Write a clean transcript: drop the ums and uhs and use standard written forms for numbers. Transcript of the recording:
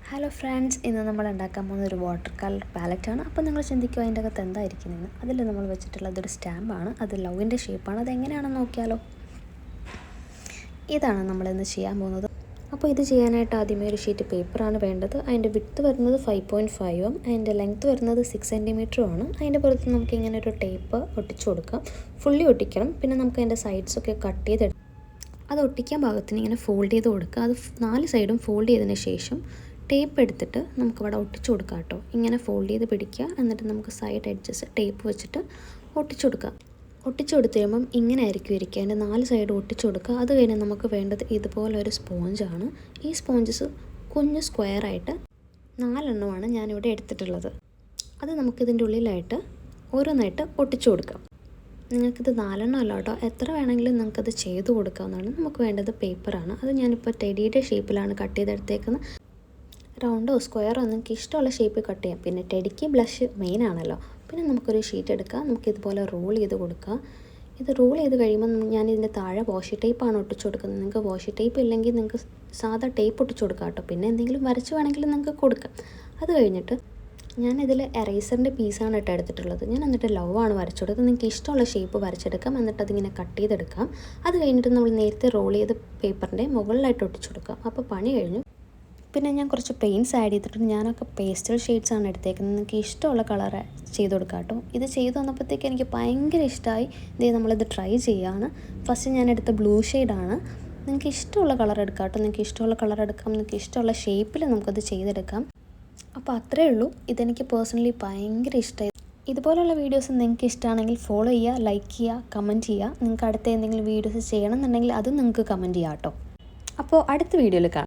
Hello friends, ഇന്ന് നമ്മൾ ഉണ്ടാക്കാൻ പോകുന്ന ഒരു വാട്ടർ കളർ പാലറ്റാണ്. അപ്പോൾ നിങ്ങൾ ചിന്തിക്കുക അതിൻ്റെ അകത്ത് എന്തായിരിക്കുന്നതെന്ന്. അതിൽ നമ്മൾ വെച്ചിട്ടുള്ളത് ഒരു സ്റ്റാമ്പാണ്. അത് ലവിൻ്റെ ഷേപ്പാണ്. അതെങ്ങനെയാണെന്ന് നോക്കിയാലോ. ഇതാണ് നമ്മളിന്ന് ചെയ്യാൻ പോകുന്നത്. അപ്പോൾ ഇത് ചെയ്യാനായിട്ട് ആദ്യമേ ഒരു ഷീറ്റ് പേപ്പറാണ് വേണ്ടത്. അതിൻ്റെ വിഡ്ത്ത് വരുന്നത് 5.5ഉം അതിൻ്റെ ലെങ്ത്ത് വരുന്നത് 6 സെൻറ്റിമീറ്ററുമാണ്. അതിൻ്റെ പുറത്ത് നമുക്ക് ഇങ്ങനെ ഒരു ടേപ്പ് ഒട്ടിച്ചു കൊടുക്കാം. ഫുള്ളി ഒട്ടിക്കണം. പിന്നെ നമുക്ക് അതിൻ്റെ സൈഡ്സൊക്കെ കട്ട് ചെയ്തെടുക്കാം. അത് ഒട്ടിക്കാൻ പാകത്തിന് ഇങ്ങനെ ഫോൾഡ് ചെയ്ത് കൊടുക്കുക. അത് 4 സൈഡും ഫോൾഡ് ചെയ്തതിന് ശേഷം ടേപ്പ് എടുത്തിട്ട് നമുക്കവിടെ ഒട്ടിച്ചു കൊടുക്കാം കേട്ടോ. ഇങ്ങനെ ഫോൾഡ് ചെയ്ത് പിടിക്കുക. എന്നിട്ട് നമുക്ക് സൈഡ് എഡ്ജസ് ടേപ്പ് വെച്ചിട്ട് ഒട്ടിച്ചു കൊടുക്കാം. ഒട്ടിച്ചു കൊടുത്ത് കഴിയുമ്പം ഇങ്ങനെ ആയിരിക്കും ഇരിക്കുക. അതിൻ്റെ 4 സൈഡ് ഒട്ടിച്ചു കൊടുക്കുക. അത് കഴിഞ്ഞ് നമുക്ക് വേണ്ടത് ഇതുപോലൊരു സ്പോഞ്ചാണ്. ഈ സ്പോഞ്ചസ് കുഞ്ഞ് സ്ക്വയറായിട്ട് 4 എണ്ണമാണ് ഞാനിവിടെ എടുത്തിട്ടുള്ളത്. അത് നമുക്കിതിൻ്റെ ഉള്ളിലായിട്ട് ഓരോന്നായിട്ട് ഒട്ടിച്ചു കൊടുക്കാം. നിങ്ങൾക്കിത് 4 എണ്ണം അല്ല കേട്ടോ, എത്ര വേണമെങ്കിലും നിങ്ങൾക്കത് ചെയ്ത് കൊടുക്കാവുന്നതാണ്. നമുക്ക് വേണ്ടത് പേപ്പറാണ്. അത് ഞാനിപ്പോൾ ടെഡിയുടെ ഷേപ്പിലാണ് കട്ട് ചെയ്തെടുത്തേക്കുന്നത്. റൗണ്ടോ സ്ക്വയറോ നിങ്ങൾക്ക് ഇഷ്ടമുള്ള ഷേപ്പിൽ കട്ട് ചെയ്യാം. പിന്നെ ടെഡിക്ക് ബ്ലഷ് മെയിൻ ആണല്ലോ. പിന്നെ നമുക്കൊരു ഷീറ്റ് എടുക്കാം. നമുക്കിതുപോലെ റോൾ ചെയ്ത് കൊടുക്കുക. ഇത് റോൾ ചെയ്ത് കഴിയുമ്പോൾ ഞാനിതിൻ്റെ താഴെ വാഷി ടേപ്പാണ് ഒട്ടിച്ചു കൊടുക്കുന്നത്. നിങ്ങൾക്ക് വാഷി ടേപ്പ് ഇല്ലെങ്കിൽ നിങ്ങൾക്ക് സാധാ ടേപ്പ് ഒട്ടിച്ചു കൊടുക്കാം കേട്ടോ. പിന്നെ എന്തെങ്കിലും വരച്ച് വേണമെങ്കിൽ നിങ്ങൾക്ക് കൊടുക്കാം. അത് കഴിഞ്ഞിട്ട് ഞാനിതിൽ എറേസറിൻ്റെ പീസാണ് കേട്ടോ എടുത്തിട്ടുള്ളത്. ഞാൻ എന്നിട്ട് ലവാണ് വരച്ചു കൊടുത്തത്. നിങ്ങൾക്ക് ഇഷ്ടമുള്ള ഷേപ്പ് വരച്ചെടുക്കാം. എന്നിട്ട് അതിങ്ങനെ കട്ട് ചെയ്തെടുക്കാം. അത് കഴിഞ്ഞിട്ട് നമ്മൾ നേരത്തെ റോൾ ചെയ്ത് പേപ്പറിൻ്റെ മുകളിലായിട്ട് ഒട്ടിച്ചു കൊടുക്കാം. അപ്പോൾ പണി കഴിഞ്ഞു. പിന്നെ ഞാൻ കുറച്ച് പെയിൻറ്റ്സ് ആഡ് ചെയ്തിട്ടുണ്ട്. ഞാനൊക്കെ പേസ്റ്റൽ ഷെയ്ഡ്സാണ് എടുത്തേക്കുന്നത്. നിങ്ങൾക്ക് ഇഷ്ടമുള്ള കളർ ചെയ്ത് കൊടുക്കാം കേട്ടോ. ഇത് ചെയ്ത് വന്നപ്പോഴത്തേക്ക് എനിക്ക് ഭയങ്കര ഇഷ്ടമായി. നമ്മളിത് ട്രൈ ചെയ്യുകയാണ്. ഫസ്റ്റ് ഞാൻ എടുത്ത ബ്ലൂ ഷെയ്ഡാണ്. നിങ്ങൾക്ക് ഇഷ്ടമുള്ള കളർ എടുക്കാം കേട്ടോ. നിങ്ങൾക്ക് ഇഷ്ടമുള്ള കളർ എടുക്കാം. നിങ്ങൾക്ക് ഇഷ്ടമുള്ള ഷേപ്പിൽ നമുക്കത് ചെയ്തെടുക്കാം. അപ്പോൾ അത്രയേ ഉള്ളൂ. ഇതെനിക്ക് പേഴ്സണലി ഭയങ്കര ഇഷ്ടമായി. ഇതുപോലുള്ള വീഡിയോസ് നിങ്ങൾക്ക് ഇഷ്ടമാണെങ്കിൽ ഫോളോ ചെയ്യുക, ലൈക്ക് ചെയ്യുക, കമൻറ്റ് ചെയ്യുക. നിങ്ങൾക്ക് അടുത്ത എന്തെങ്കിലും വീഡിയോസ് ചെയ്യണം എന്നുണ്ടെങ്കിൽ അതും നിങ്ങൾക്ക് കമൻറ്റ് ചെയ്യാം കേട്ടോ. അപ്പോൾ അടുത്ത വീഡിയോയിൽ കാണാം.